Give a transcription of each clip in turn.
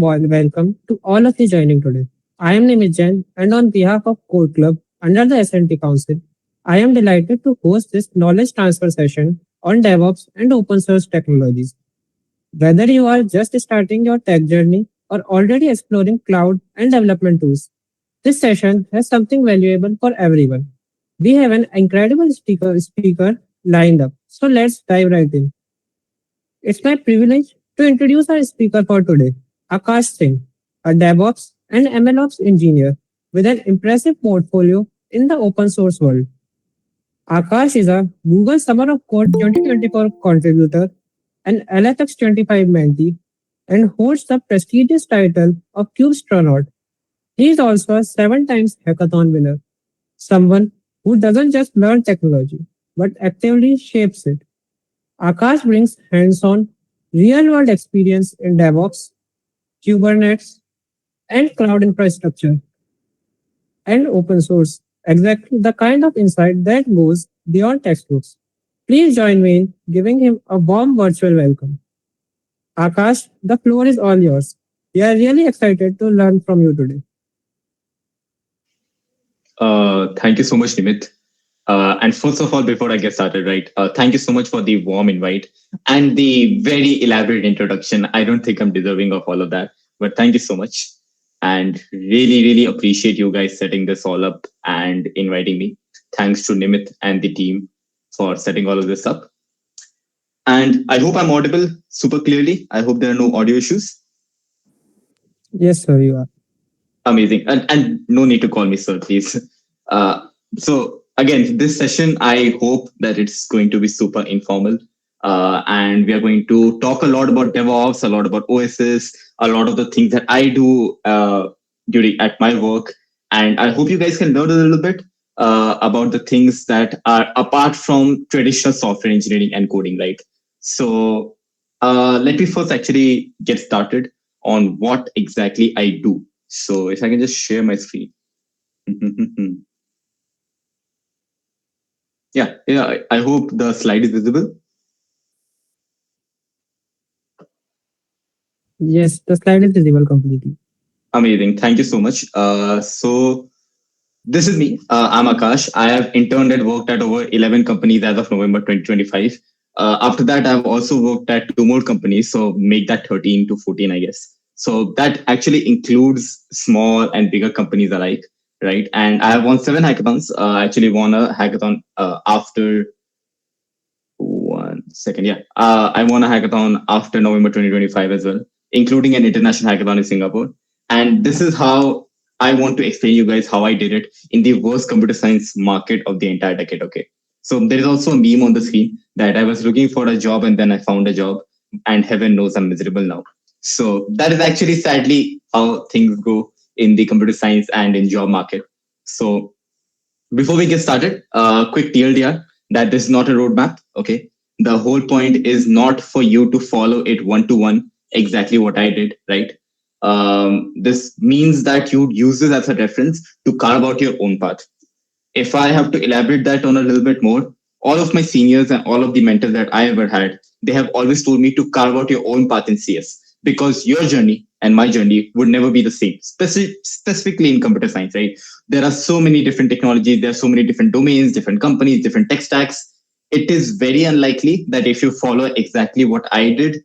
welcome to all of you joining today. I am Nimit Jain, and on behalf of Code Club under the SNT Council, I am delighted to host this knowledge transfer session on DevOps and open source technologies. Whether you are just starting your tech journey or already exploring cloud and development tools, this session has something valuable for everyone. We have an incredible speaker lined up, so let's dive right in. It's my privilege to introduce our speaker for today, Akash Singh, a DevOps and MLOps engineer with an impressive portfolio in the open source world. Akash is a Google Summer of Code 2024 contributor, an LFX 25 mentee, and holds the prestigious title of Cube Astronaut. He is also a 7 times hackathon winner, someone who doesn't just learn technology, but actively shapes it. Akash brings hands-on, real-world experience in DevOps, Kubernetes, and cloud infrastructure, and open source. Exactly the kind of insight that goes beyond textbooks. Please join me in giving him a warm virtual welcome. Akash, the floor is all yours. We are really excited to learn from you today. Thank you so much, Nimit. And first of all, before I get started, right, thank you so much for the warm invite and the very elaborate introduction. I don't think I'm deserving of all of that, but thank you so much. And really appreciate you guys setting this all up and inviting me. Thanks to Nimit and the team for setting all of this up. And I hope I'm audible super clearly. I hope there are no audio issues. Yes, sir, you are. Amazing. And no need to call me sir, please. So again, this session, I hope that it's going to be super informal. And we are going to talk a lot about DevOps, a lot about OSS, a lot of the things that I do during at my work. And I hope you guys can learn a little bit about the things that are apart from traditional software engineering and coding, right? So let me first actually get started on what exactly I do. So if I can just share my screen. Yeah, I hope the slide is visible. Yes, the slide is visible completely. Amazing. Thank you so much. So this is me. I'm Akash. I have interned and worked at over 11 companies as of November 2025. After that, I've also worked at 2 more companies. So make that 13 to 14, I guess. So that actually includes small and bigger companies alike, right? And I have won 7 hackathons. I actually won a hackathon after 1 second. Yeah. I won a hackathon after November 2025 as well, including an international hackathon in Singapore. And this is how I want to explain you guys how I did it in the worst computer science market of the entire decade. Okay. So there is also a meme on the screen that I was looking for a job and then I found a job, and heaven knows I'm miserable now. So that is actually sadly how things go in the computer science and in job market. So before we get started, quick TLDR that this is not a roadmap. Okay. The whole point is not for you to follow it one to one, exactly what I did, right? This means that you use this as a reference to carve out your own path. If I have to elaborate that on a little bit more, all of my seniors and all of the mentors that I ever had, they have always told me to carve out your own path in CS, because your journey and my journey would never be the same, specifically in computer science, right? There are so many different technologies, there are so many different domains, different companies, different tech stacks. It is very unlikely that if you follow exactly what I did,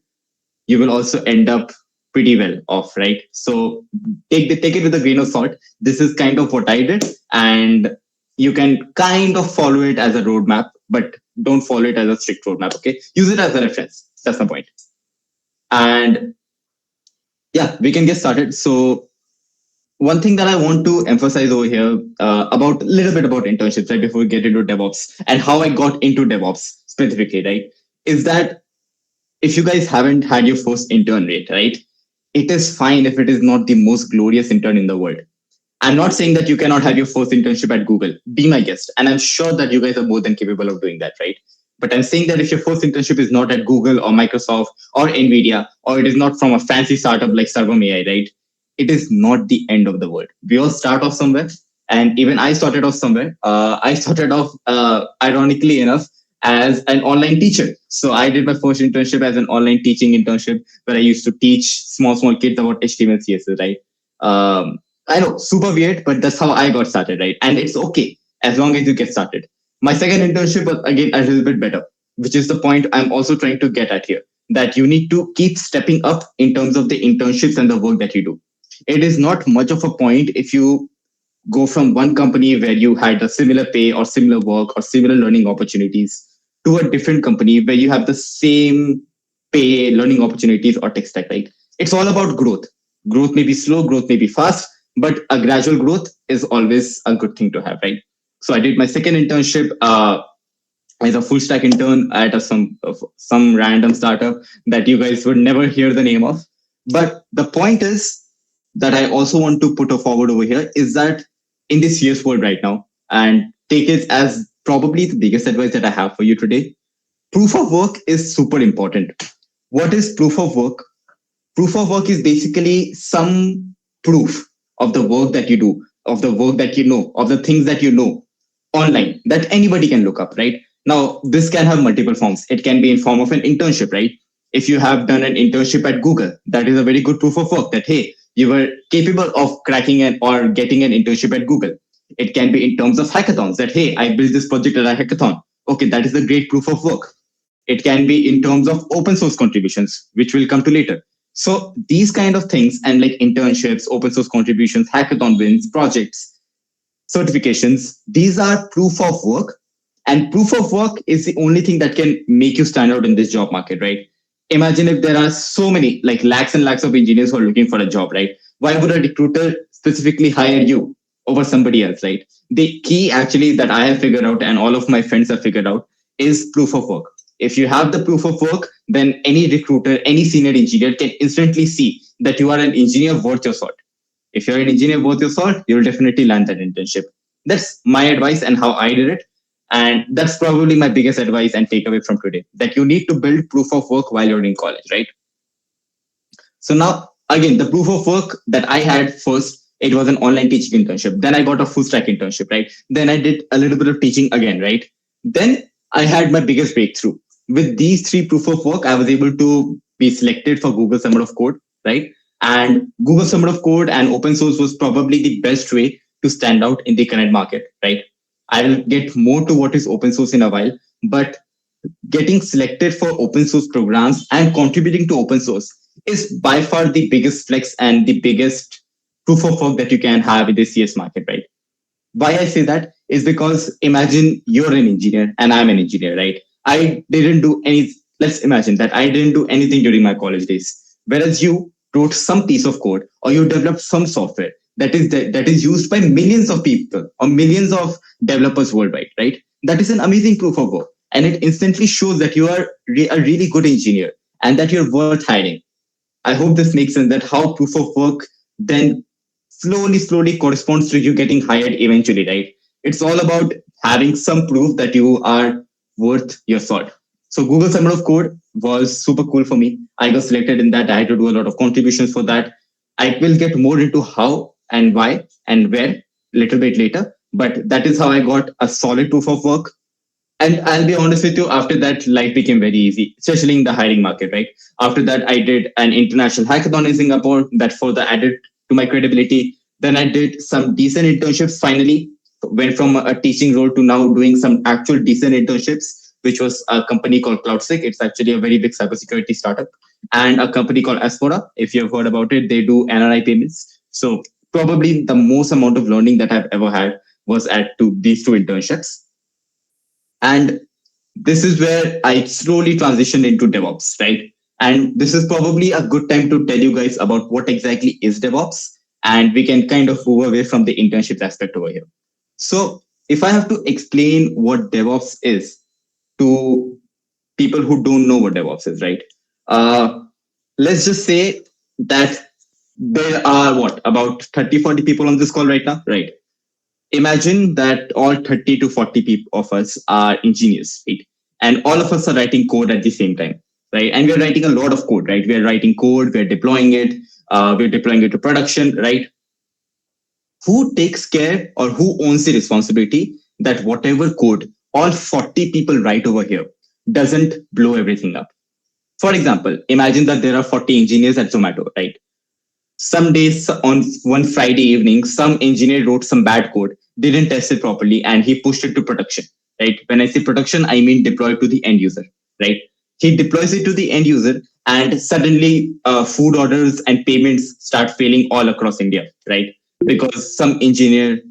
you will also end up pretty well off, right? So take it with a grain of salt. This is kind of what I did, and you can kind of follow it as a roadmap, but don't follow it as a strict roadmap. Okay, use it as a reference. That's the point. And yeah, we can get started. So one thing that I want to emphasize over here about a little bit about internships, right, before we get into DevOps and how I got into DevOps specifically, right, is that if you guys haven't had your first intern rate, right, it is fine if it is not the most glorious intern in the world. I'm not saying that you cannot have your first internship at Google. Be my guest. And I'm sure that you guys are more than capable of doing that, right? But I'm saying that if your first internship is not at Google or Microsoft or Nvidia, or it is not from a fancy startup like Servom AI, right? It is not the end of the world. We all start off somewhere. And even I started off somewhere. I started off, ironically enough, as an online teacher. So I did my first internship as an online teaching internship where I used to teach small kids about HTML, CSS, right? I know, super weird, but that's how I got started, right? And it's okay as long as you get started. My second internship was again a little bit better, which is the point I'm also trying to get at here, that you need to keep stepping up in terms of the internships and the work that you do. It is not much of a point if you go from one company where you had a similar pay or similar work or similar learning opportunities to a different company where you have the same pay, learning opportunities, or tech stack, right? It's all about growth. Growth may be slow, growth may be fast, but a gradual growth is always a good thing to have, right? So I did my second internship as a full stack intern at some random startup that you guys would never hear the name of. But the point is that I also want to put a forward over here is that in this CS world right now, and take it as probably the biggest advice that I have for you today, proof of work is super important. What is proof of work? Proof of work is basically some proof of the work that you do, of the work that you know, of the things that you know online that anybody can look up, right? Now, this can have multiple forms. It can be in form of an internship, right? If you have done an internship at Google, that is a very good proof of work that, hey, you were capable of cracking an or getting an internship at Google. It can be in terms of hackathons that, hey, I built this project at a hackathon. Okay, that is a great proof of work. It can be in terms of open source contributions, which we'll come to later. So these kind of things and like internships, open source contributions, hackathon wins, projects, certifications, these are proof of work. And proof of work is the only thing that can make you stand out in this job market, right? Imagine if there are so many, like lakhs and lakhs of engineers who are looking for a job, right? Why would a recruiter specifically hire you over somebody else, right? The key actually that I have figured out and all of my friends have figured out is proof of work. If you have the proof of work, then any recruiter, any senior engineer can instantly see that you are an engineer worth your salt. If you're an engineer worth your salt, you'll definitely land that internship. That's my advice and how I did it. And that's probably my biggest advice and takeaway from today, that you need to build proof of work while you're in college, right? So now, again, the proof of work that I had first, it was an online teaching internship. Then I got a full stack internship, right? Then I did a little bit of teaching again, right? Then I had my biggest breakthrough. With these three proof of work, I was able to be selected for Google Summer of Code, right? And Google Summer of Code and open source was probably the best way to stand out in the current market, right? I will get more to what is open source in a while, but getting selected for open source programs and contributing to open source is by far the biggest flex and the biggest proof of work that you can have in the CS market, right? Why I say that is because imagine you're an engineer and I'm an engineer, right? I didn't do any, let's imagine that I didn't do anything during my college days. Whereas you wrote some piece of code or you developed some software that is used by millions of people or millions of developers worldwide, right? That is an amazing proof of work. And it instantly shows that you are a really good engineer and that you're worth hiring. I hope this makes sense that how proof of work then slowly corresponds to you getting hired eventually, right? It's all about having some proof that you are worth your salt. So Google Summer of Code was super cool for me. I got selected in that. I had to do a lot of contributions for that. I will get more into how and why and where a little bit later. But that is how I got a solid proof of work. And I'll be honest with you, after that, life became very easy, especially in the hiring market, right? After that, I did an international hackathon in Singapore that further added to my credibility. Then I did some decent internships finally, went from a teaching role to now doing some actual decent internships, which was a company called CloudSec. It's actually a very big cybersecurity startup. And a company called Aspora. If you've heard about it, they do NRI payments. So probably the most amount of learning that I've ever had was at these two internships. And this is where I slowly transitioned into DevOps, right? And this is probably a good time to tell you guys about what exactly is DevOps. And we can kind of move away from the internship aspect over here. So if I have to explain what DevOps is to people who don't know what DevOps is, right? Let's just say that there are about 30, 40 people on this call right now, right? Imagine that all 30 to 40 people of us are engineers, right? And all of us are writing code at the same time, right? And we're writing a lot of code, right? We're writing code, we're deploying it to production, right? Who takes care or who owns the responsibility that whatever code all 40 people right over here doesn't blow everything up. For example, imagine that there are 40 engineers at Zomato, right? Some days on one Friday evening, some engineer wrote some bad code, didn't test it properly, and he pushed it to production. Right? When I say production, I mean deploy to the end user. Right? He deploys it to the end user, and suddenly food orders and payments start failing all across India. Right? Because some engineer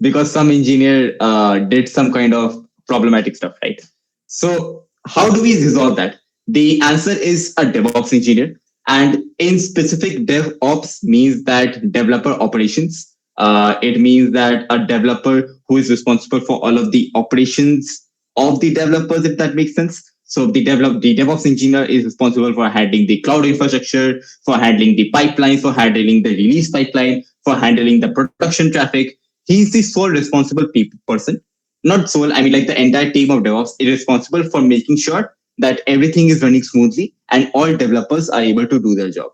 did some kind of problematic stuff, right? So how do we resolve that? The answer is a DevOps engineer, and in specific, DevOps means that developer operations. It means that a developer who is responsible for all of the operations of the developers, if that makes sense. So the DevOps engineer is responsible for handling the cloud infrastructure, for handling the pipeline, for handling the release pipeline, for handling the production traffic. He's the sole responsible person, not sole, I mean like the entire team of DevOps is responsible for making sure that everything is running smoothly and all developers are able to do their job.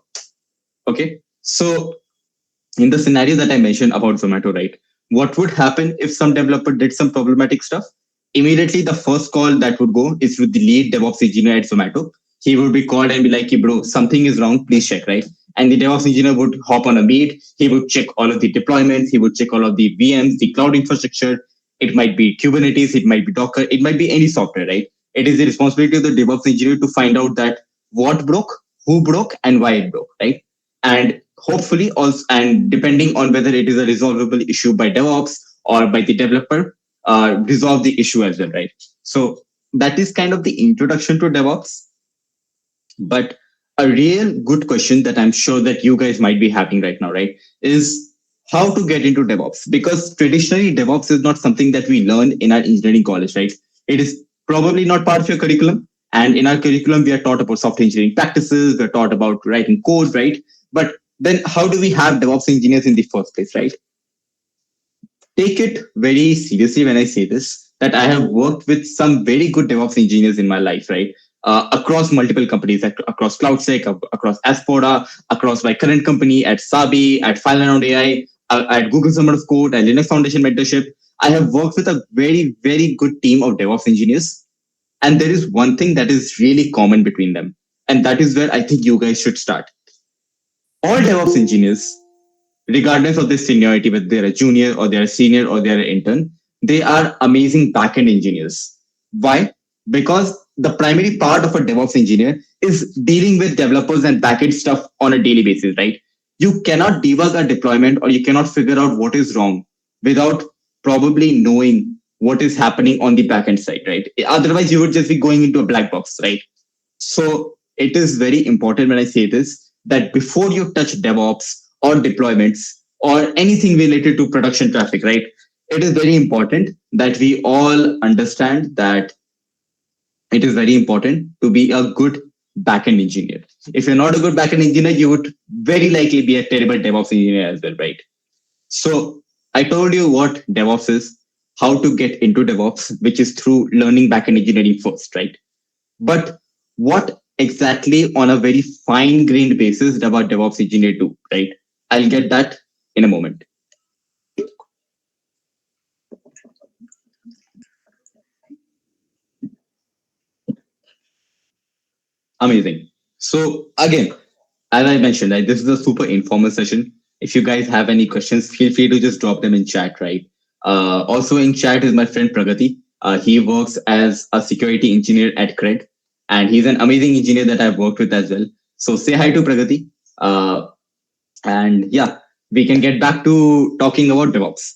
Okay. So in the scenario that I mentioned about Zomato, right? What would happen if some developer did some problematic stuff? Immediately, the first call that would go is with the lead DevOps engineer at Zomato. He would be called and be like, hey, bro, something is wrong. Please check, right? And the DevOps engineer would hop on a meet. He would check all of the deployments. He would check all of the VMs, the cloud infrastructure. It might be Kubernetes. It might be Docker. It might be any software, right? It is the responsibility of the DevOps engineer to find out that what broke, who broke, and why it broke, right? And hopefully also, and depending on whether it is a resolvable issue by DevOps or by the developer, resolve the issue as well, right? So that is kind of the introduction to DevOps. But a real good question that I'm sure that you guys might be having right now, right, is how to get into DevOps. Because traditionally, DevOps is not something that we learn in our engineering college, right? It is probably not part of your curriculum. And in our curriculum, we are taught about software engineering practices, we're taught about writing code, right? But then how do we have DevOps engineers in the first place, right? Take it very seriously when I say this, that I have worked with some very good DevOps engineers in my life, right? Across multiple companies, across CloudSec, across Aspoda, across my current company at Sabi, at Filenaround AI, at Google Summer of Code, at Linux Foundation Mentorship. I have worked with a very, very good team of DevOps engineers. And there is one thing that is really common between them. And that is where I think you guys should start. All DevOps engineers, regardless of their seniority, whether they're a junior or they're a senior or they're an intern, they are amazing backend engineers. Why? Because the primary part of a DevOps engineer is dealing with developers and backend stuff on a daily basis, right? You cannot debug a deployment or you cannot figure out what is wrong without probably knowing what is happening on the backend side, right? Otherwise, you would just be going into a black box, right? So it is very important when I say this, that before you touch DevOps or deployments or anything related to production traffic, right? It is very important that we all understand that it is very important to be a good backend engineer. If you're not a good backend engineer, you would very likely be a terrible DevOps engineer as well, right? So I told you what DevOps is, how to get into DevOps, which is through learning backend engineering first, right? But what exactly on a very fine grained basis does a DevOps engineer do, right? I'll get that in a moment. Amazing. So again, as I mentioned, right, this is a super informal session. If you guys have any questions, feel free to just drop them in chat, right? Also in chat is my friend Pragati. He works as a security engineer at Cred, and he's an amazing engineer that I've worked with as well. So say hi to Pragati. And yeah, we can get back to talking about DevOps.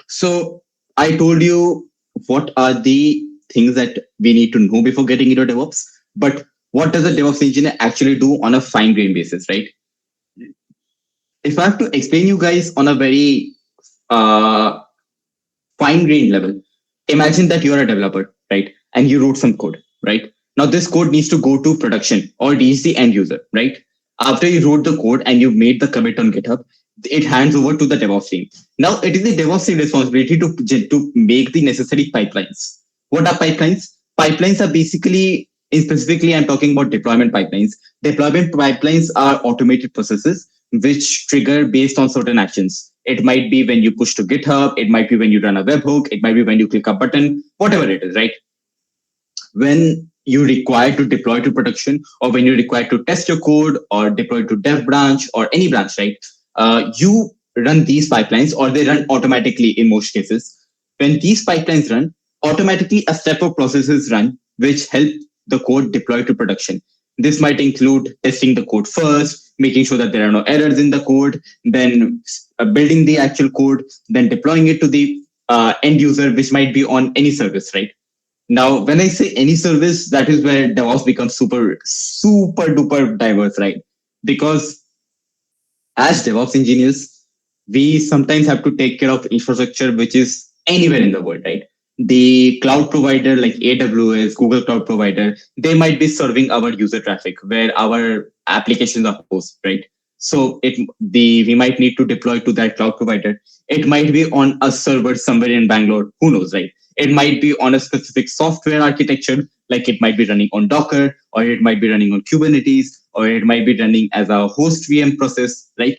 So I told you what are the things that we need to know before getting into DevOps, but what does a DevOps engineer actually do on a fine grained basis, right? If I have to explain you guys on a very uh, fine grained level, imagine that you're a developer, right? And you wrote some code, right? Now this code needs to go to production or reach the end user, right? After you wrote the code and you made the commit on GitHub, it hands over to the DevOps team. Now it is the DevOps team responsibility to make the necessary pipelines. What are pipelines? Pipelines are basically, specifically, I'm talking about deployment pipelines. Deployment pipelines are automated processes which trigger based on certain actions. It might be when you push to GitHub. It might be when you run a webhook. It might be when you click a button, whatever it is, right? When you require to deploy to production, or when you require to test your code or deploy to dev branch or any branch, right? You run these pipelines, or they run automatically in most cases. When these pipelines run, automatically a step of processes run which help the code deploy to production. This might include testing the code first, making sure that there are no errors in the code, then building the actual code, then deploying it to the end user, which might be on any service, right? Now, when I say any service, that is where DevOps becomes super duper diverse, right? Because as DevOps engineers, we sometimes have to take care of infrastructure which is anywhere in the world, right? The cloud provider like AWS, Google Cloud Provider, they might be serving our user traffic where our applications are hosted, right? So we might need to deploy to that cloud provider. It might be on a server somewhere in Bangalore, who knows, right? It might be on a specific software architecture, like it might be running on Docker, or it might be running on Kubernetes, or it might be running as a host VM process, right?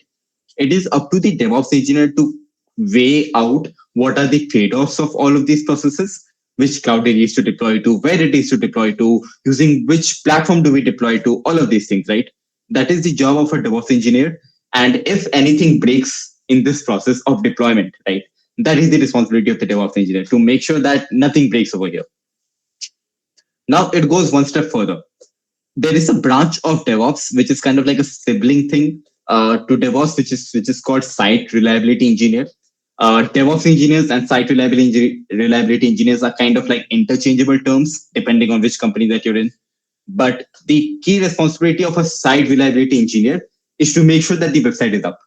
It is up to the DevOps engineer to weigh out what are the trade-offs of all of these processes, which cloud it is to deploy to, where it is to deploy to, using which platform do we deploy to, all of these things, right? That is the job of a DevOps engineer. And if anything breaks in this process of deployment, right, that is the responsibility of the DevOps engineer to make sure that nothing breaks over here. Now it goes one step further. There is a branch of DevOps which is kind of like a sibling thing to DevOps, which is called Site Reliability Engineer. DevOps engineers and reliability engineers are kind of like interchangeable terms depending on which company that you're in. But the key responsibility of a site reliability engineer is to make sure that the website is up.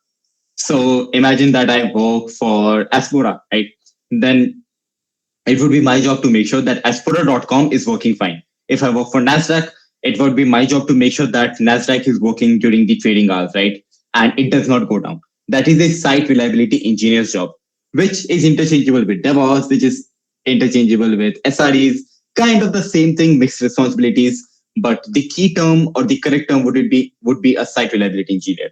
So imagine that I work for Aspora, right? Then it would be my job to make sure that Aspora.com is working fine. If I work for NASDAQ, it would be my job to make sure that NASDAQ is working during the trading hours, right? And it does not go down. That is a site reliability engineer's job, which is interchangeable with DevOps, which is interchangeable with SREs, kind of the same thing, mixed responsibilities. But the key term or the correct term would be a site reliability engineer.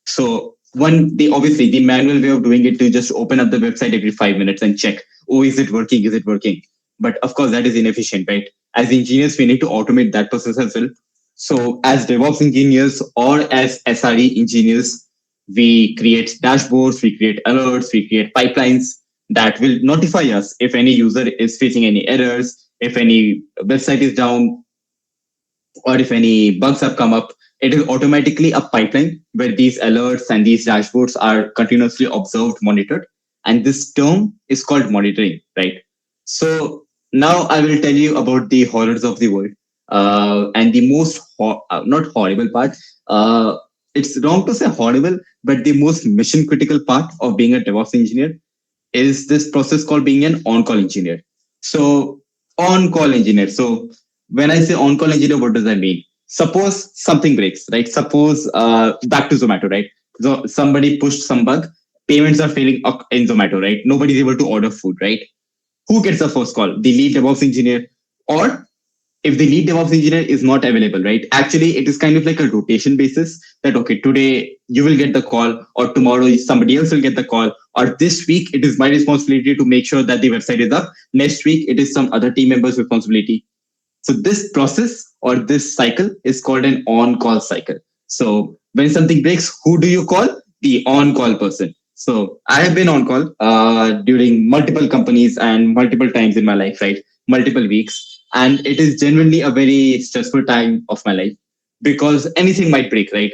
So obviously the manual way of doing it to just open up the website every 5 minutes and check, oh, is it working? Is it working? But of course, that is inefficient, right? As engineers, we need to automate that process as well. So as DevOps engineers or as SRE engineers, we create dashboards, we create alerts, we create pipelines that will notify us if any user is facing any errors, if any website is down, or if any bugs have come up. It is automatically a pipeline where these alerts and these dashboards are continuously observed, monitored. And this term is called monitoring, right? So now I will tell you about the horrors of the world. And the most, not horrible part, it's wrong to say horrible, but the most mission critical part of being a DevOps engineer is this process called being an on-call engineer. So on-call engineer. So when I say on-call engineer, what does that mean? Suppose something breaks, right? Suppose back to Zomato, right? So somebody pushed some bug, payments are failing in Zomato, right? Nobody's able to order food, right? Who gets the first call? The lead DevOps engineer. Or if the lead DevOps engineer is not available, right? Actually, it is kind of like a rotation basis that, okay, today you will get the call, or tomorrow somebody else will get the call, or this week it is my responsibility to make sure that the website is up. Next week, it is some other team member's responsibility. So this process or this cycle is called an on-call cycle. So when something breaks, who do you call? The on-call person. So I have been on call during multiple companies and multiple times in my life, right? Multiple weeks. And it is genuinely a very stressful time of my life because anything might break, right?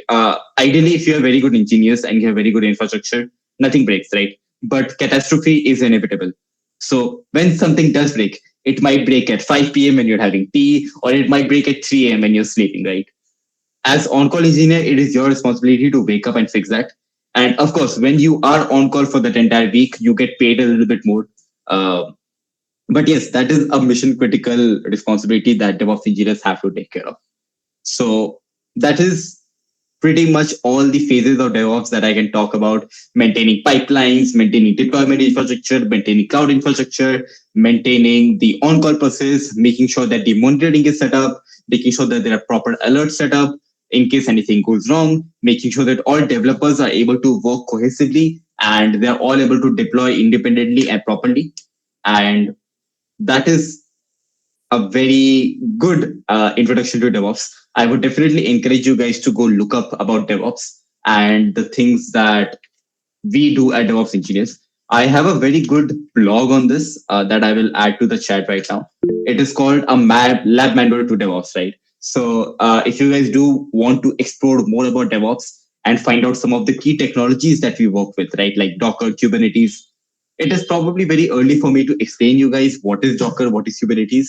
Ideally, if you have very good engineers and you have very good infrastructure, nothing breaks, right? But catastrophe is inevitable. So when something does break, it might break at 5 p.m. when you're having tea, or it might break at 3 a.m. when you're sleeping, right? As on-call engineer, it is your responsibility to wake up and fix that. And of course, when you are on call for that entire week, you get paid a little bit more. Uh, but yes, that is a mission critical responsibility that DevOps engineers have to take care of. So that is pretty much all the phases of DevOps that I can talk about: maintaining pipelines, maintaining deployment infrastructure, maintaining cloud infrastructure, maintaining the on-call process, making sure that the monitoring is set up, making sure that there are proper alerts set up in case anything goes wrong, making sure that all developers are able to work cohesively and they're all able to deploy independently and properly. And that is a very good introduction to DevOps. I would definitely encourage you guys to go look up about DevOps and the things that we do at DevOps Engineers. I have a very good blog on this that I will add to the chat right now. It is called a lab manual to DevOps, right? So if you guys do want to explore more about DevOps and find out some of the key technologies that we work with, right, like Docker, Kubernetes, it is probably very early for me to explain you guys what is Docker, what is Kubernetes,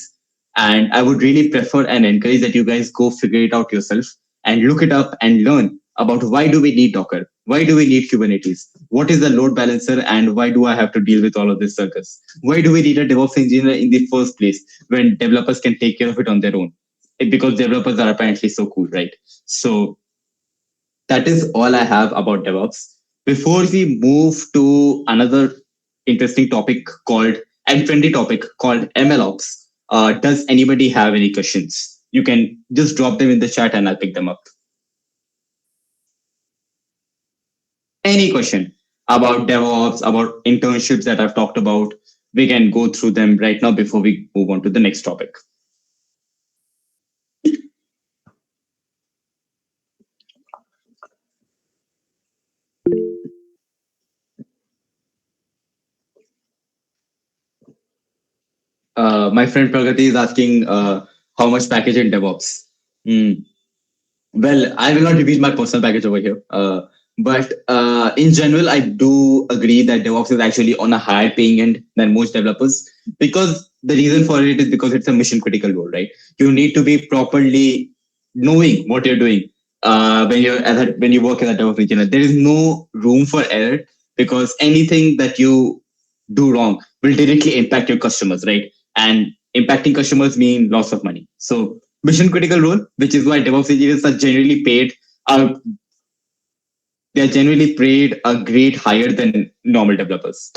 and I would really prefer and encourage that you guys go figure it out yourself and look it up and learn about why do we need Docker, why do we need Kubernetes, what is the load balancer, and why do I have to deal with all of this circus? Why do we need a DevOps engineer in the first place when developers can take care of it on their own? Because developers are apparently so cool, right? So that is all I have about DevOps. Before we move to another interesting topic called and trendy topic called MLOps, does anybody have any questions? You can just drop them in the chat and I'll pick them up. Any question about DevOps, about internships that I've talked about, we can go through them right now before we move on to the next topic. My friend Pragati is asking how much package in DevOps. Hmm. Well, I will not reveal my personal package over here. But in general, I do agree that DevOps is actually on a higher paying end than most developers because the reason for it is because it's a mission critical role, right? You need to be properly knowing what you're doing when you work as a DevOps engineer. There is no room for error because anything that you do wrong will directly impact your customers, right? And impacting customers mean loss of money. So mission critical role, which is why DevOps engineers are generally paid are they are generally paid a grade higher than normal developers.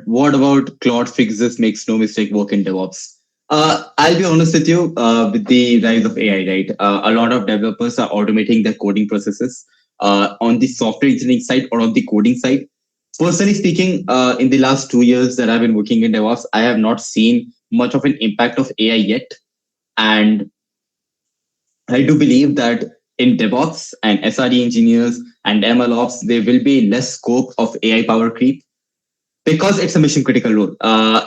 What about Claude fixes makes no mistake work in DevOps? I'll be honest with you, with the rise of AI, right? A lot of developers are automating their coding processes on the software engineering side or on the coding side. Personally speaking, in the last 2 years that I've been working in DevOps, I have not seen much of an impact of AI yet. And I do believe that in DevOps and SRE engineers and MLOps, there will be less scope of AI power creep because it's a mission critical role.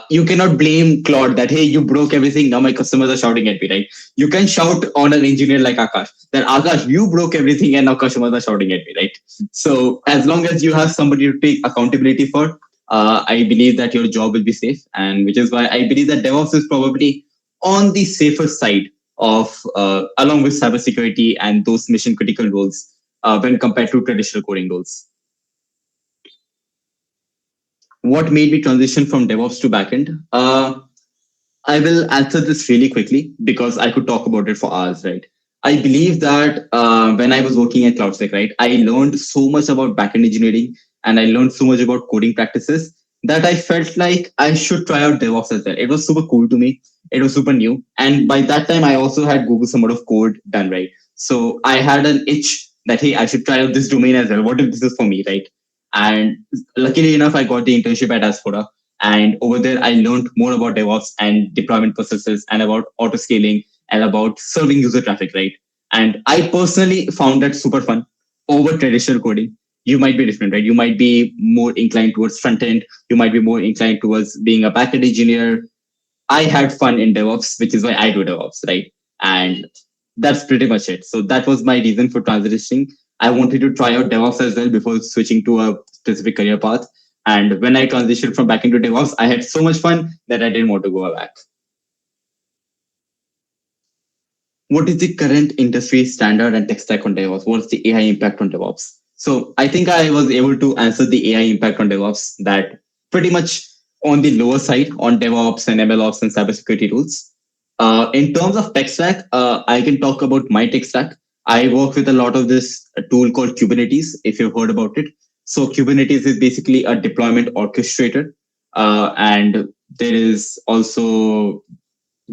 You cannot blame Claude that, hey, you broke everything. Now my customers are shouting at me, right? You can shout on an engineer like Akash that, Akash, you broke everything and now customers are shouting at me, right? So as long as you have somebody to take accountability for, I believe that your job will be safe. And which is why I believe that DevOps is probably on the safer side of, along with cybersecurity and those mission critical roles when compared to traditional coding roles. What made me transition from DevOps to backend? I will answer this really quickly because I could talk about it for hours, right? I believe that when I was working at CloudSec, right, I learned so much about backend engineering and I learned so much about coding practices that I felt like I should try out DevOps as well. It was super cool to me. It was super new. And by that time, I also had Google Summer of Code done, right? So I had an itch that, hey, I should try out this domain as well. What if this is for me, right? And luckily enough, I got the internship at Asphoda. And over there, I learned more about DevOps and deployment processes and about auto scaling and about serving user traffic, right? And I personally found that super fun over traditional coding. You might be different, right? You might be more inclined towards front end. You might be more inclined towards being a backend engineer. I had fun in DevOps, which is why I do DevOps, right? And that's pretty much it. So that was my reason for transitioning. I wanted to try out DevOps as well before switching to a specific career path. And when I transitioned from back into DevOps, I had so much fun that I didn't want to go back. What is the current industry standard and tech stack on DevOps? What's the AI impact on DevOps? So I think I was able to answer the AI impact on DevOps that pretty much on the lower side on DevOps and MLOps and cybersecurity tools. In terms of tech stack, I can talk about my tech stack. I work with a lot of this tool called Kubernetes, if you've heard about it. So Kubernetes is basically a deployment orchestrator. And there is also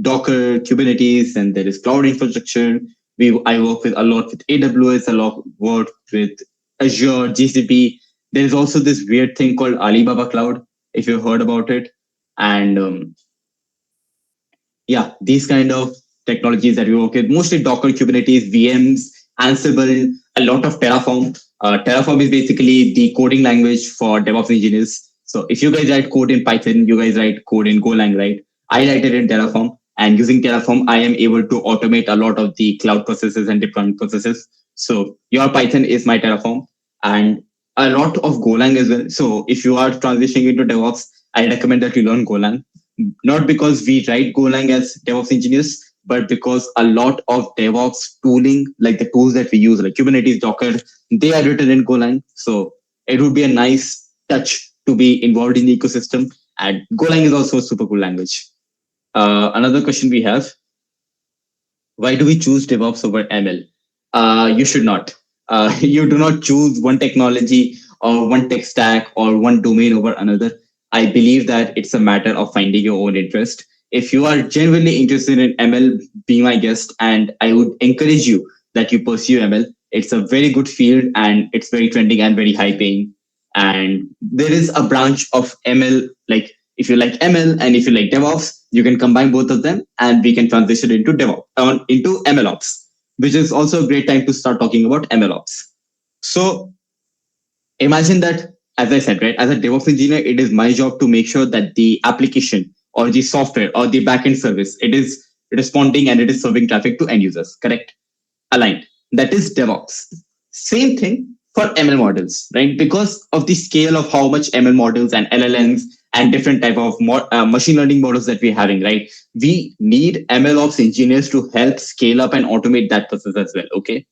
Docker, Kubernetes, and there is cloud infrastructure. I work with a lot with AWS, a lot work with Azure, GCP. There is also this weird thing called Alibaba Cloud, if you've heard about it. And yeah, these kind of technologies that we work with, mostly Docker, Kubernetes, VMs, Ansible, a lot of Terraform. Terraform is basically the coding language for DevOps engineers. So if you guys write code in Python, you guys write code in Golang, right? I write it in Terraform, and using Terraform, I am able to automate a lot of the cloud processes and deployment processes. So your Python is my Terraform, and a lot of Golang as well. So if you are transitioning into DevOps, I recommend that you learn Golang, not because we write Golang as DevOps engineers, but because a lot of DevOps tooling, like the tools that we use, like Kubernetes, Docker, they are written in Golang. So it would be a nice touch to be involved in the ecosystem. And Golang is also a super cool language. Another question we have: why do we choose DevOps over ML? You should not. You do not choose one technology or one tech stack or one domain over another. I believe that it's a matter of finding your own interest. If you are genuinely interested in ML, be my guest, and I would encourage you that you pursue ML. It's a very good field and it's very trending and very high paying. And there is a branch of ML, like if you like ML and if you like DevOps, you can combine both of them and we can transition into DevOps, into MLOps, which is also a great time to start talking about MLOps. So imagine that, as I said, right, as a DevOps engineer, it is my job to make sure that the application or the software or the backend service, it is responding and it is serving traffic to end users, correct? Aligned. That is DevOps. Same thing for ML models, right? Because of the scale of how much ML models and LLMs and different type of machine learning models that we're having, right? We need MLOps engineers to help scale up and automate that process as well. Okay.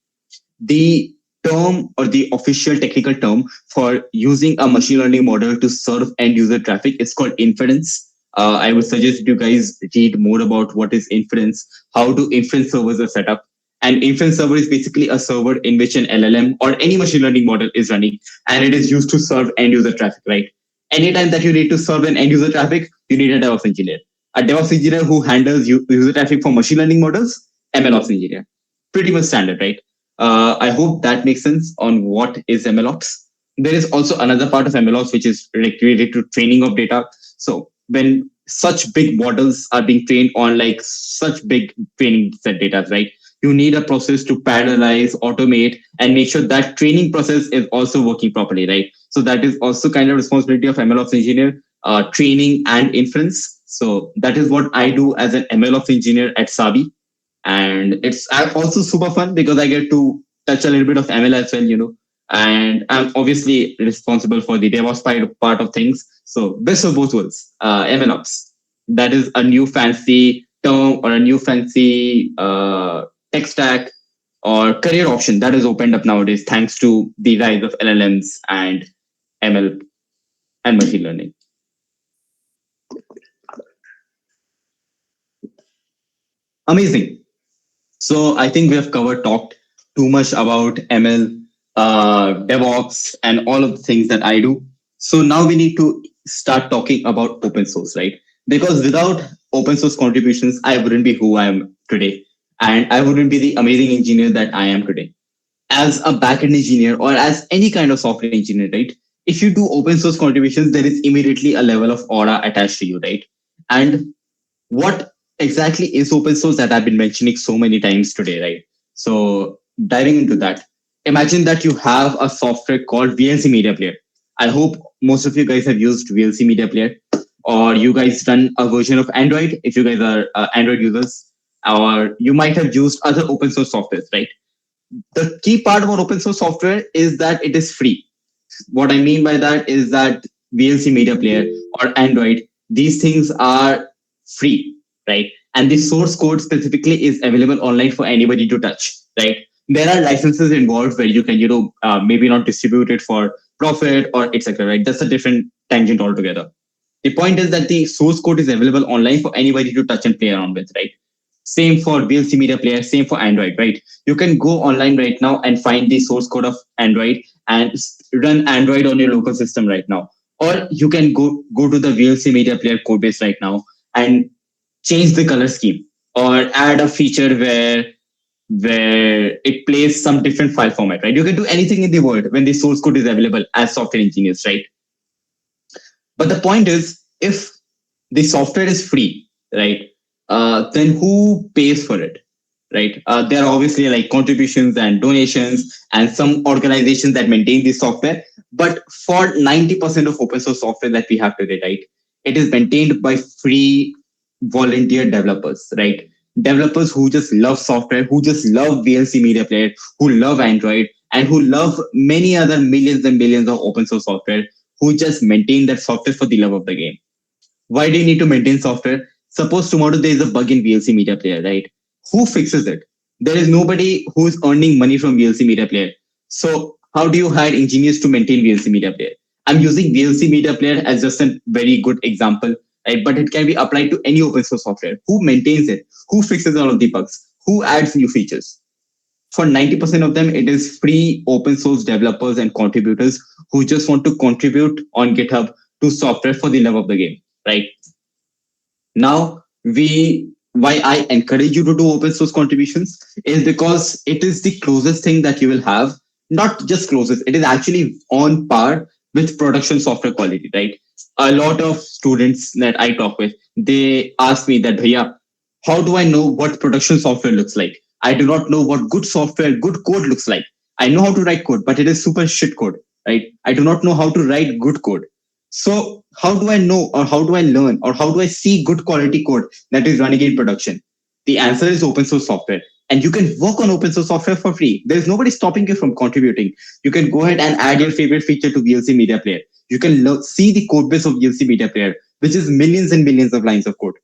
The term or the official technical term for using a machine learning model to serve end user traffic is called inference. I would suggest you guys read more about what is inference, how do inference servers are set up. An inference server is basically a server in which an LLM or any machine learning model is running, and it is used to serve end user traffic, right? Anytime that you need to serve an end user traffic, you need a DevOps engineer. A DevOps engineer who handles user traffic for machine learning models, MLOps engineer. Pretty much standard, right? I hope that makes sense on what is MLOps. There is also another part of MLOps which is related to training of data. So when such big models are being trained on like such big training set data, right? You need a process to parallelize, automate, and make sure that training process is also working properly, right? So that is also kind of responsibility of MLOps engineer, training and inference. So that is what I do as an MLOps engineer at Sabi, and it's also super fun because I get to touch a little bit of ML as well, and I'm obviously responsible for the DevOps part of things. So best of both worlds, MLOps. That is a new fancy term or a new fancy tech stack or career option that is opened up nowadays thanks to the rise of LLMs and ML and machine learning. Amazing. So I think we have talked too much about ML, DevOps, and all of the things that I do. So now we need to start talking about open source, right? Because without open source contributions, I wouldn't be who I am today, and I wouldn't be the amazing engineer that I am today. As a backend engineer or as any kind of software engineer, right? If you do open source contributions, there is immediately a level of aura attached to you, right? And what exactly is open source that I've been mentioning so many times today, right? So diving into that, imagine that you have a software called VLC Media Player. I hope most of you guys have used VLC Media Player, or you guys run a version of Android if you guys are Android users, or you might have used other open source softwares, right? The key part about open source software is that it is free. What I mean by that is that VLC Media Player or Android, these things are free, right? And the source code specifically is available online for anybody to touch, right? There are licenses involved where you can, maybe not distribute it for profit or etc. Right? That's a different tangent altogether. The point is that the source code is available online for anybody to touch and play around with, right? Same for VLC Media Player, same for Android, right? You can go online right now and find the source code of Android and run Android on your local system right now. Or you can go to the VLC Media Player code base right now and change the color scheme or add a feature where where it plays some different file format, right? You can do anything in the world when the source code is available as software engineers, right? But the point is, if the software is free, right, then who pays for it, right? There are obviously like contributions and donations and some organizations that maintain this software. But for 90% of open source software that we have today, right, it is maintained by free volunteer developers, right? Developers who just love software, who just love VLC Media Player, who love Android, and who love many other millions and millions of open source software, who just maintain that software for the love of the game. Why do you need to maintain software? Suppose tomorrow there is a bug in VLC Media Player, right? Who fixes it? There is nobody who is earning money from VLC Media Player. So how do you hire engineers to maintain VLC Media Player? I'm using VLC Media Player as just a very good example, right? But it can be applied to any open source software. Who maintains it? Who fixes all of the bugs? Who adds new features? For 90% of them, it is free open source developers and contributors who just want to contribute on GitHub to software for the love of the game, right? Now, why I encourage you to do open source contributions is because it is the closest thing that you will have, not just closest, it is actually on par with production software quality, right? A lot of students that I talk with, they ask me that, Bhaiya, how do I know what production software looks like? I do not know what good software, good code looks like. I know how to write code, but it is super shit code, right? I do not know how to write good code. So how do I know, or how do I learn, or how do I see good quality code that is running in production? The answer is open source software. And you can work on open source software for free. There's nobody stopping you from contributing. You can go ahead and add your favorite feature to VLC Media Player. You can see the code base of VLC Media Player, which is millions and millions of lines of code.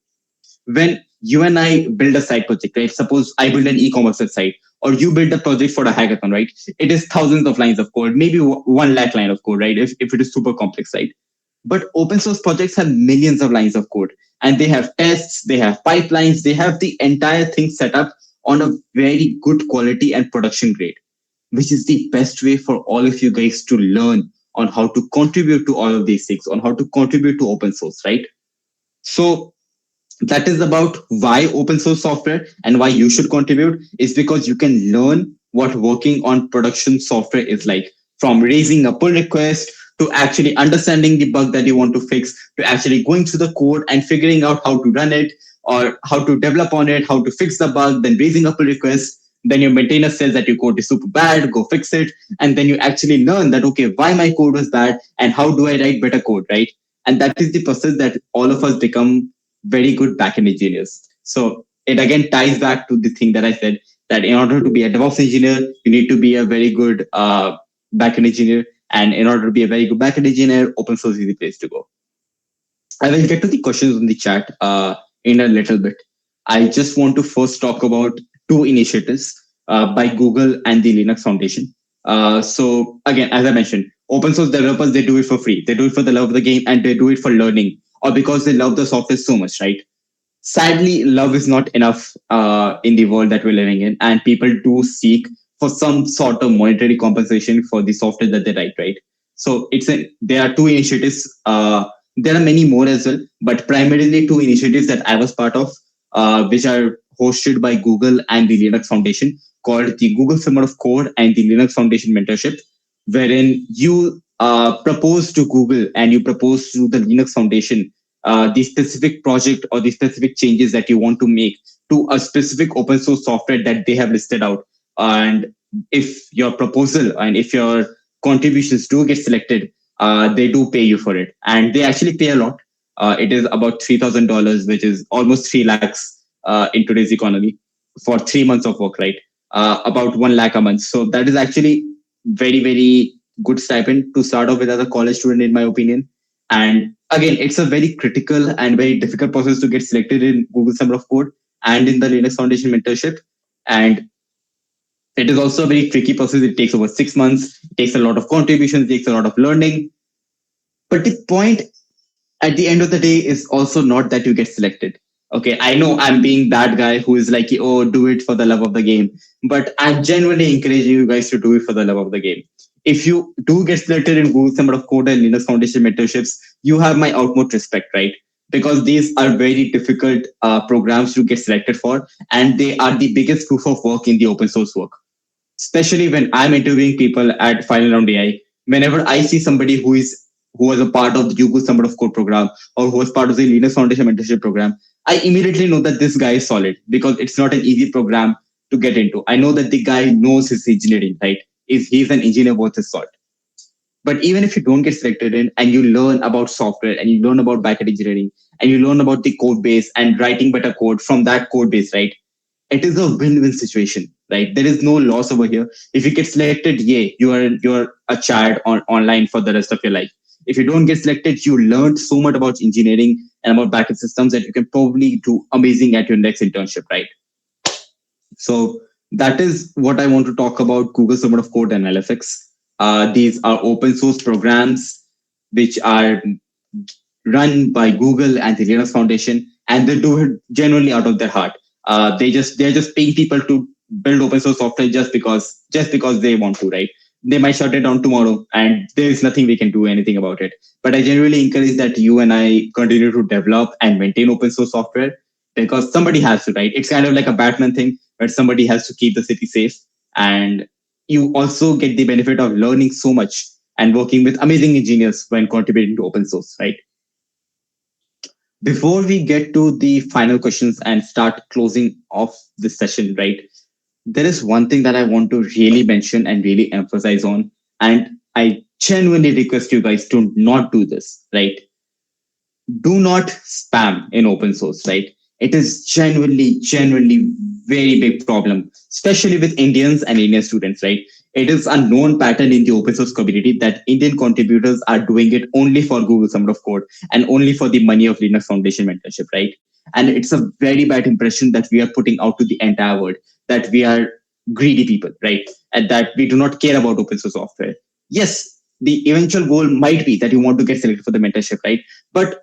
When you and I build a side project, right? Suppose I build an e-commerce website, or you build a project for a hackathon, right? It is thousands of lines of code, maybe 1 lakh line of code, right? If it is super complex, right? But open source projects have millions of lines of code, and they have tests, they have pipelines, they have the entire thing set up on a very good quality and production grade, which is the best way for all of you guys to learn on how to contribute to all of these things, on how to contribute to open source, right? So that is about why open source software and why you should contribute is because you can learn what working on production software is like, from raising a pull request to actually understanding the bug that you want to fix, to actually going through the code and figuring out how to run it, or how to develop on it, how to fix the bug, then raising a pull request. Then your maintainer says that your code is super bad, go fix it. And then you actually learn that, okay, why my code was bad and how do I write better code, right? And that is the process that all of us become very good backend engineers. So it again ties back to the thing that I said, that in order to be a DevOps engineer, you need to be a very good backend engineer. And in order to be a very good backend engineer, open source is the place to go. I will get to the questions in the chat in a little bit. I just want to first talk about two initiatives by Google and the Linux Foundation. So again, as I mentioned, open source developers, they do it for free. They do it for the love of the game, and they do it for learning, or because they love the software so much, right? Sadly, love is not enough in the world that we're living in, and people do seek for some sort of monetary compensation for the software that they write, right? So there are two initiatives. There are many more as well, but primarily two initiatives that I was part of, which are hosted by Google and the Linux Foundation, called the Google Summer of Code and the Linux Foundation Mentorship, wherein you propose to Google and you propose to the Linux Foundation the specific project or the specific changes that you want to make to a specific open source software that they have listed out. And if your proposal and if your contributions do get selected, they do pay you for it. And they actually pay a lot. It is about $3,000, which is almost 3 lakhs in today's economy for 3 months of work, right? About 1 lakh a month. So that is actually very, very good stipend to start off with as a college student, in my opinion. And again, it's a very critical and very difficult process to get selected in Google Summer of Code and in the Linux Foundation mentorship. And it is also a very tricky process. It takes over 6 months, it takes a lot of contributions, it takes a lot of learning. But the point at the end of the day is also not that you get selected. Okay, I know I'm being that guy who is like, oh, do it for the love of the game. But I'm genuinely encouraging you guys to do it for the love of the game. If you do get selected in Google Summer of Code and Linux Foundation mentorships, you have my utmost respect, right? because these are very difficult programs to get selected for, and they are the biggest proof of work in the open source work. Especially when I'm interviewing people at Final Round AI, whenever I see somebody who was a part of the Google Summer of Code program or who was part of the Linux Foundation mentorship program, I immediately know that this guy is solid because it's not an easy program to get into. I know that the guy knows his engineering, right? He's an engineer worth his salt. But even if you don't get selected in and you learn about software and you learn about backend engineering and you learn about the code base and writing better code from that code base, right? It is a win-win situation, right? There is no loss over here. If you get selected, yay, you're a child online for the rest of your life. If you don't get selected, you learned so much about engineering and about backend systems that you can probably do amazing at your next internship, right? So that is what I want to talk about Google Summer of Code and LFX. These are open source programs which are run by Google and the Linux Foundation, and they do it genuinely out of their heart. They're just paying people to build open source software just because they want to, right? They might shut it down tomorrow, and there is nothing we can do anything about it. But I genuinely encourage that you and I continue to develop and maintain open source software because somebody has to, right? It's kind of like a Batman thing where somebody has to keep the city safe, and you also get the benefit of learning so much and working with amazing engineers when contributing to open source, right? Before we get to the final questions and start closing off this session, right, there is one thing that I want to really mention and really emphasize on. And I genuinely request you guys to not do this, right? Do not spam in open source, right? It is genuinely very big problem, especially with Indians and Indian students, right? It is a known pattern in the open source community that Indian contributors are doing it only for Google Summer of Code and only for the money of Linux Foundation mentorship, right? And it's a very bad impression that we are putting out to the entire world that we are greedy people, right? And that we do not care about open source software. Yes, the eventual goal might be that you want to get selected for the mentorship, right? But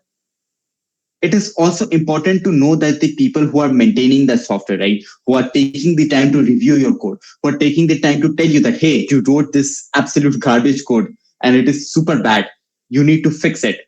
it is also important to know that the people who are maintaining the software, right, who are taking the time to review your code, who are taking the time to tell you that, hey, you wrote this absolute garbage code and it is super bad, you need to fix it.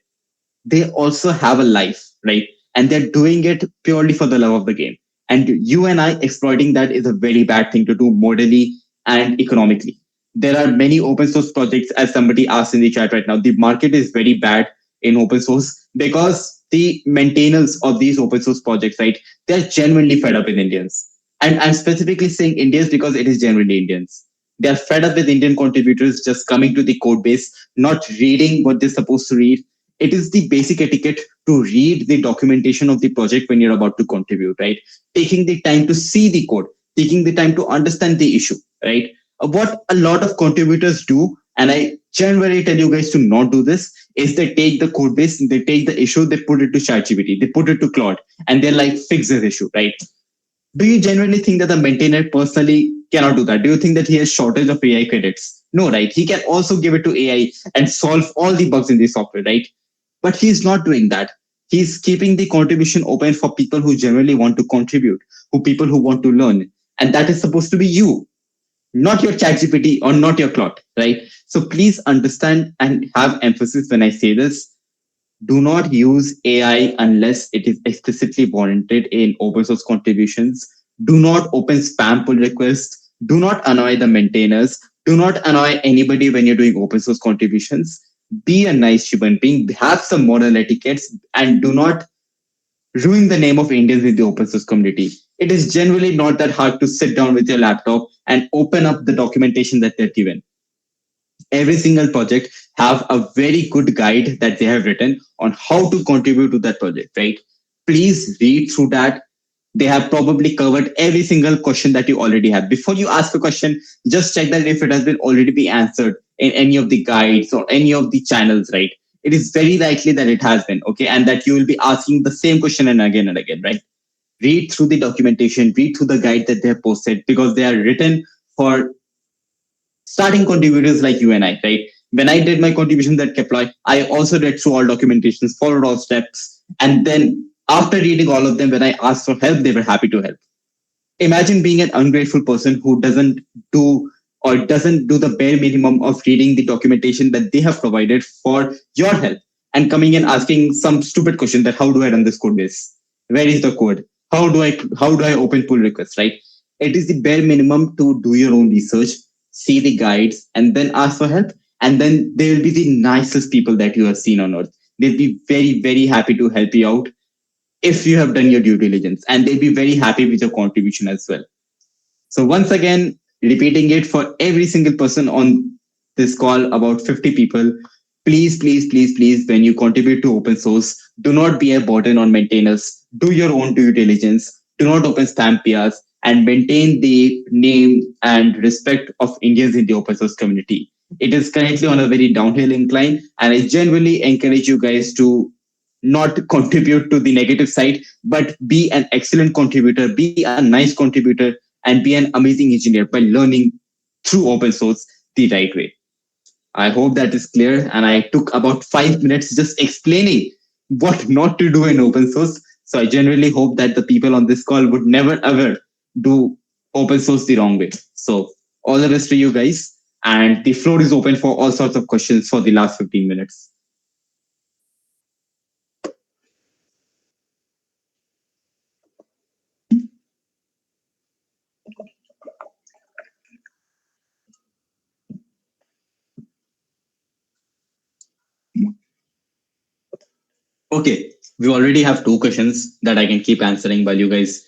They also have a life, right? And they're doing it purely for the love of the game. And you and I exploiting that is a very bad thing to do morally and economically. There are many open source projects, as somebody asked in the chat right now. The market is very bad in open source because the maintainers of these open source projects, right, they're genuinely fed up with Indians. And I'm specifically saying Indians because it is genuinely Indians. They're fed up with Indian contributors just coming to the code base, not reading what they're supposed to read. It is the basic etiquette to read the documentation of the project when you're about to contribute, right? Taking the time to see the code, taking the time to understand the issue, right? What a lot of contributors do, and I generally tell you guys to not do this, is they take the code base, they take the issue, they put it to ChatGPT, they put it to Claude, and they're like, fix this issue, right? Do you genuinely think that the maintainer personally cannot do that? Do you think that he has shortage of AI credits? No, right? He can also give it to AI and solve all the bugs in the software, right? But he's not doing that. He's keeping the contribution open for people who genuinely want to contribute, who people who want to learn. And that is supposed to be you, not your chat GPT or not your cloud, right? So please understand and have emphasis when I say this. Do not use AI unless it is explicitly warranted in open source contributions. Do not open spam pull requests. Do not annoy the maintainers. Do not annoy anybody when you're doing open source contributions. Be a nice human being, have some moral etiquettes, and do not ruin the name of Indians in the open source community. It is generally not that hard to sit down with your laptop and open up the documentation that they're given. Every single project have a very good guide that they have written on how to contribute to that project, right? Please read through that. They have probably covered every single question that you already have. Before you ask a question, just check that if it has been already be answered in any of the guides or any of the channels, right? It is very likely that it has been, okay? And that you will be asking the same question and again, right? Read through the documentation, read through the guide that they have posted because they are written for starting contributors like you and I, right? When I did my contributions at Keploy, I also read through all documentations, followed all steps, and then after reading all of them, when I asked for help, they were happy to help. Imagine being an ungrateful person who do doesn't do the bare minimum of reading the documentation that they have provided for your help. and coming and asking some stupid question that how do I run this code base? Where is the code? How do I open pull requests? Right? It is the bare minimum to do your own research, see the guides, and then ask for help. And then they will be the nicest people that you have seen on earth. They'll be very, very happy to help you out if you have done your due diligence, and they'll be very happy with your contribution as well. So once again, repeating it for every single person on this call, about 50 people, please, please, please, please, when you contribute to open source, do not be a burden on maintainers. Do your own due diligence. Do not open spam PRs and maintain the name and respect of Indians in the open source community. It is currently on a very downhill incline, and I genuinely encourage you guys to not contribute to the negative side, but be an excellent contributor, be a nice contributor, and be an amazing engineer by learning through open source the right way. I hope that is clear. And I took about 5 minutes just explaining what not to do in open source. So I genuinely hope that the people on this call would never ever do open source the wrong way. So all the best to you guys. And the floor is open for all sorts of questions for the last 15 minutes. Okay, we already have two questions that I can keep answering while you guys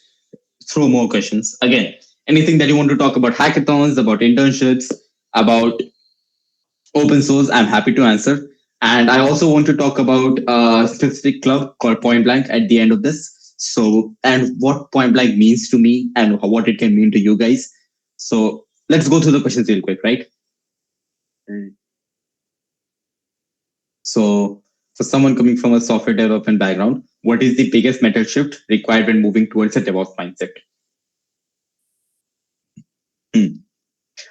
throw more questions. Again, anything that you want to talk about hackathons, about internships, about open source, I'm happy to answer. And I also want to talk about a specific club called Point Blank at the end of this. So, and what Point Blank means to me and what it can mean to you guys. So, let's go through the questions real quick, right? So, for someone coming from a software development background, what is the biggest mental shift required when moving towards a DevOps mindset? Hmm.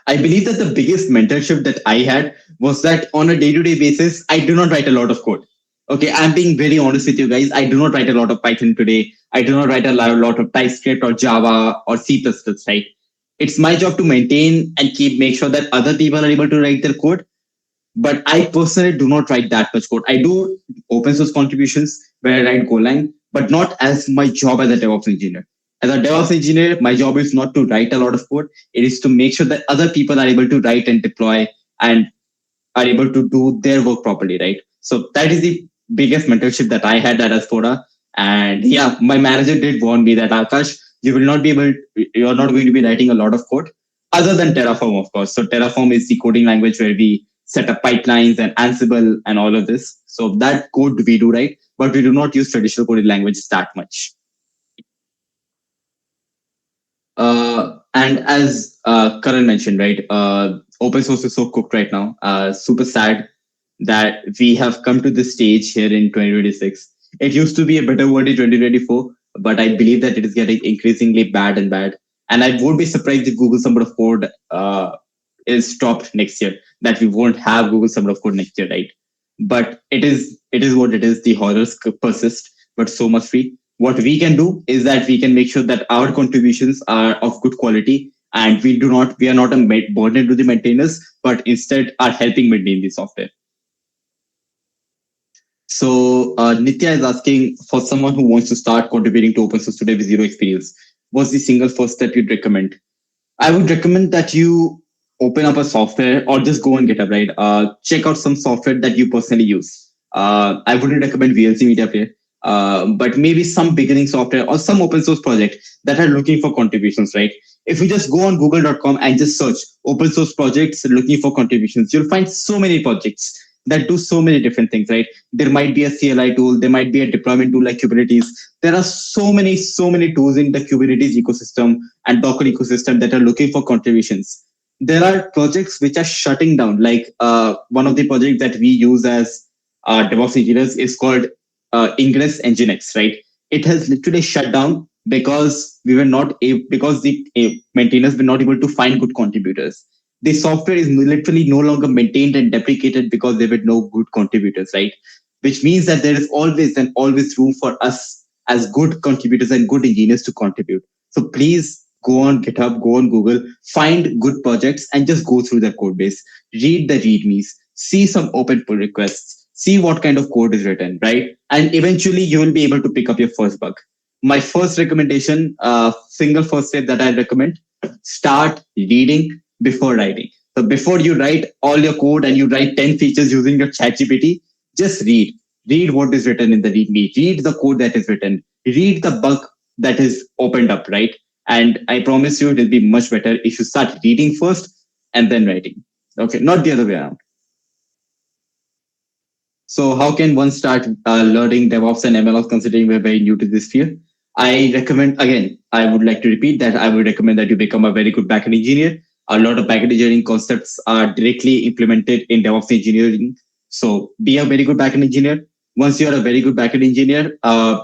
I believe that the biggest mentorship that I had was that on a day-to-day basis, I do not write a lot of code. Okay, I'm being very honest with you guys. I do not write a lot of Python today. I do not write a lot of TypeScript or Java or C++, right? It's my job to maintain and make sure that other people are able to write their code. But I personally do not write that much code. I do open source contributions where I write Golang, but not as my job as a DevOps engineer. As a DevOps engineer, my job is not to write a lot of code. It is to make sure that other people are able to write and deploy and are able to do their work properly, right? So that is the biggest mentorship that I had at Aspora. And yeah, my manager did warn me that Akash, you will not be able, you're not going to be writing a lot of code other than Terraform, of course. So Terraform is the coding language where we set up pipelines and Ansible and all of this. So that code we do, right? But we do not use traditional coding language that much. And as Karan mentioned, right, open source is so cooked right now. Super sad that we have come to this stage here in 2026. It used to be a better world in 2024, but I believe that it is getting increasingly bad and bad. And I would be surprised if Google Summer of Code is stopped next year, that we won't have Google Summer of Code next year, right? But it is what it is. The horrors persist, but so must we. What we can do is that we can make sure that our contributions are of good quality, and we are not a burden to the maintainers, but instead are helping maintain the software. So Nitya is asking, for someone who wants to start contributing to open source today with zero experience, what's the single first step you'd recommend? I would recommend that you open up a software or just go on GitHub, right? Check out some software that you personally use. I wouldn't recommend VLC Media Player, but maybe some beginning software or some open source project that are looking for contributions, right? If you just go on google.com and just search open source projects looking for contributions, you'll find so many projects that do so many different things, right? There might be a CLI tool, there might be a deployment tool like Kubernetes. There are so many tools in the Kubernetes ecosystem and Docker ecosystem that are looking for contributions. There are projects which are shutting down, like one of the projects that we use as DevOps engineers is called Ingress Nginx, right? It has literally shut down because we were not because the maintainers were not able to find good contributors. The software is literally no longer maintained and deprecated because there were no good contributors, right? Which means that there is always room for us as good contributors and good engineers to contribute. So please go on GitHub, go on Google, find good projects and just go through their code base, read the readmes, see some open pull requests, see what kind of code is written, right? And eventually you will be able to pick up your first bug. My first recommendation, single first step that I recommend, start reading before writing. So before you write all your code and you write 10 features using your ChatGPT, just read. Read what is written in the README. Read the code that is written. Read the bug that is opened up, right? And I promise you, it will be much better if you start reading first and then writing. Okay, not the other way around. So how can one start learning DevOps and MLOps considering we're very new to this field? I recommend, again, I would like to repeat that I would recommend that you become a very good backend engineer. A lot of backend engineering concepts are directly implemented in DevOps engineering. So be a very good backend engineer. Once you're a very good backend engineer,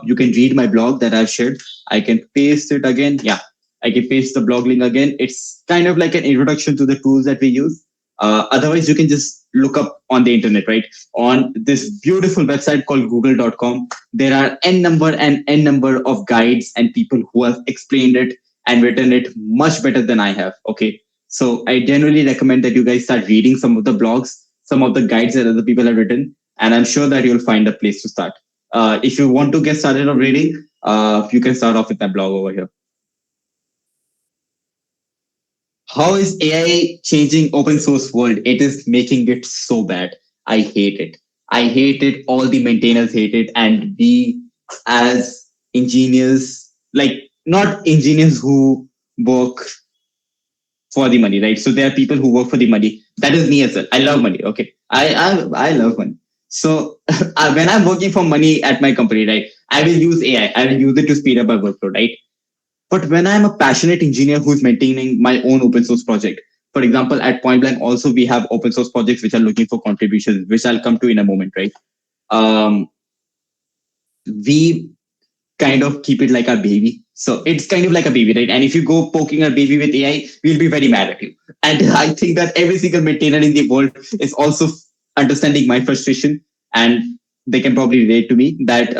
you can read my blog that I've shared. I can paste it again. Yeah, I can paste the blog link again. It's kind of like an introduction to the tools that we use. Otherwise, you can just look up on the internet, right? On this beautiful website called google.com, there are n number of guides and people who have explained it and written it much better than I have. Okay. So I generally recommend that you guys start reading some of the blogs, some of the guides that other people have written, and I'm sure that you'll find a place to start. If you want to get started on reading, you can start off with that blog over here. How is AI changing open source world? It is making it so bad. I hate it. I hate it. All the maintainers hate it. And we as engineers, like not engineers who work for the money, right? So there are people who work for the money. That is me as well. I love money. Okay. I love money. So when I'm working for money at my company, right, I will use AI. I will use it to speed up my workflow, right? But when I'm a passionate engineer who's maintaining my own open source project, for example, at Point Blank, also we have open source projects which are looking for contributions, which I'll come to in a moment, right? Um, we kind of keep it like our baby. So it's kind of like a baby, right? And if you go poking our baby with AI, we'll be very mad at you. And I think that every single maintainer in the world is also understanding my frustration, and they can probably relate to me that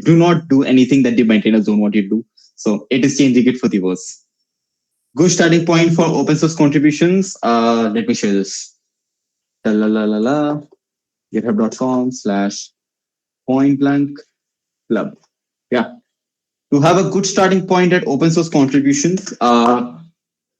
do not do anything that the maintainers don't want you to do. So it is changing it for the worse. Good starting point for open source contributions. Let me share this. La la la la. GitHub.com/point blank club. Yeah. To have a good starting point at open source contributions,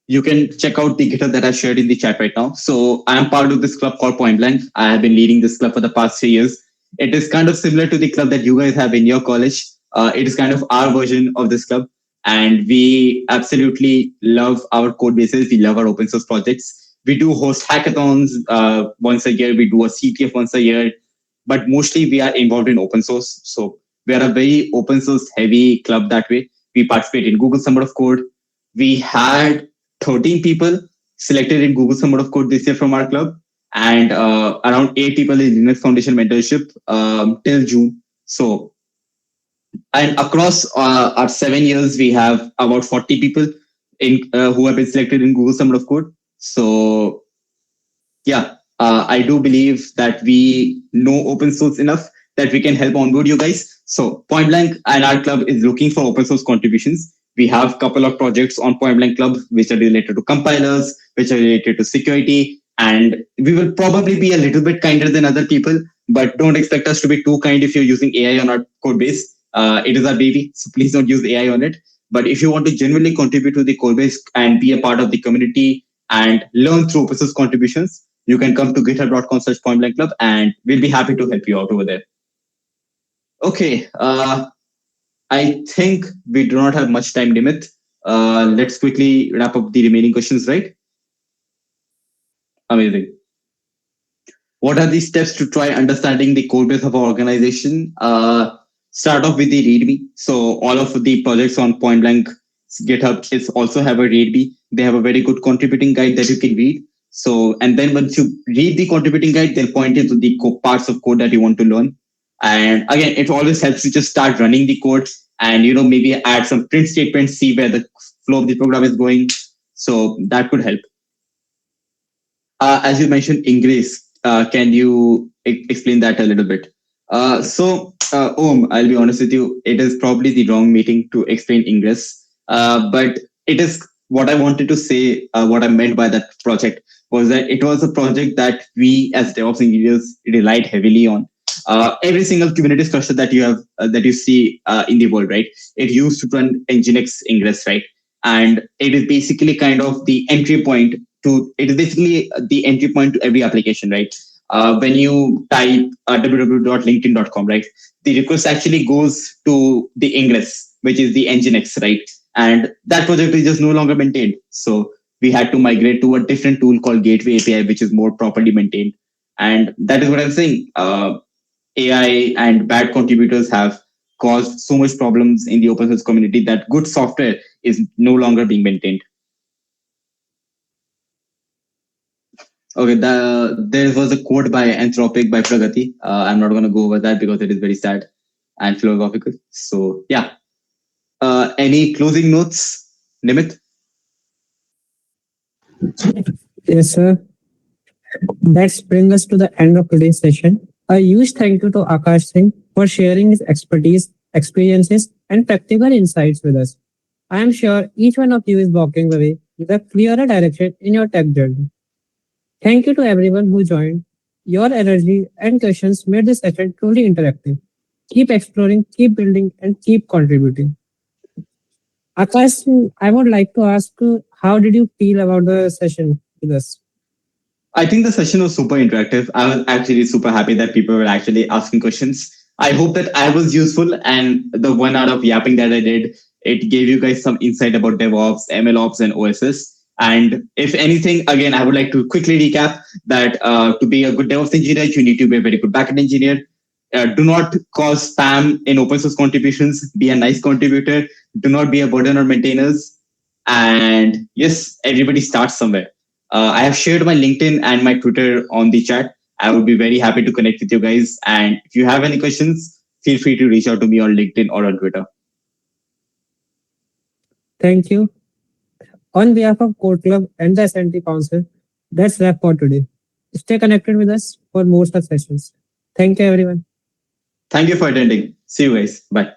you can check out the GitHub that I shared in the chat right now. So I am part of this club called Point Blank. I have been leading this club for the past 3 years. It is kind of similar to the club that you guys have in your college. It is kind of our version of this club. And we absolutely love our code bases. We love our open source projects. We do host hackathons once a year. We do a CTF once a year. But mostly we are involved in open source. So we are a very open source heavy club that way. We participate in Google Summer of Code. We had 13 people selected in Google Summer of Code this year from our club, and around 8 people in Linux Foundation mentorship till June. So, and across our 7 years, we have about 40 people in who have been selected in Google Summer of Code. So, yeah, I do believe that we know open source enough that we can help onboard you guys. So Point Blank and our club is looking for open source contributions. We have a couple of projects on Point Blank Club which are related to compilers, which are related to security, and we will probably be a little bit kinder than other people, but don't expect us to be too kind if you're using AI on our code base. It is our baby, so please don't use AI on it. But if you want to genuinely contribute to the code base and be a part of the community and learn through open source contributions, you can come to github.com/pointblank club and we'll be happy to help you out over there. Okay, I think we do not have much time limit. Let's quickly wrap up the remaining questions, right? Amazing. What are the steps to try understanding the code base of our organization? Start off with the README. So all of the projects on Point Blank GitHub is also have a README. They have a very good contributing guide that you can read. So, and then once you read the contributing guide, they'll point you to the parts of code that you want to learn. And again, it always helps to just start running the code and, maybe add some print statements, see where the flow of the program is going. So that could help. As you mentioned, Ingress, can you explain that a little bit? I'll be honest with you, it is probably the wrong meeting to explain Ingress, but it is what I wanted to say. What I meant by that project was that it was a project that we as DevOps engineers relied heavily on. every single Kubernetes cluster that you have that you see in the world, right? It used to run Nginx Ingress, right? And it is basically kind of the entry point to. It is basically the entry point to every application, right? When you type www.linkedin.com, right? The request actually goes to the Ingress, which is the Nginx, right? And that project is just no longer maintained. So we had to migrate to a different tool called Gateway API, which is more properly maintained. And that is what I'm saying. AI and bad contributors have caused so much problems in the open source community that good software is no longer being maintained. Okay, there was a quote by Anthropic by Pragati. I'm not going to go over that because it is very sad and philosophical. So yeah, any closing notes, Nimit? Yes, sir. That's bring us to the end of today's session. A huge thank you to Akash Singh for sharing his expertise, experiences, and practical insights with us. I am sure each one of you is walking away with a clearer direction in your tech journey. Thank you to everyone who joined. Your energy and questions made this session truly interactive. Keep exploring, keep building, and keep contributing. Akash, I would like to ask, how did you feel about the session with us? I think the session was super interactive. I was actually super happy that people were actually asking questions. I hope that I was useful, and the 1 hour of yapping that I did, it gave you guys some insight about DevOps, MLOps, and OSS. And if anything, again, I would like to quickly recap that to be a good DevOps engineer, you need to be a very good backend engineer. Do not cause spam in open source contributions. Be a nice contributor. Do not be a burden on maintainers. And yes, everybody starts somewhere. I have shared my LinkedIn and my Twitter on the chat. I would be very happy to connect with you guys. And if you have any questions, feel free to reach out to me on LinkedIn or on Twitter. Thank you. On behalf of Code Club and the SNT Council, that's wrap for today. Stay connected with us for more such sessions. Thank you, everyone. Thank you for attending. See you guys. Bye.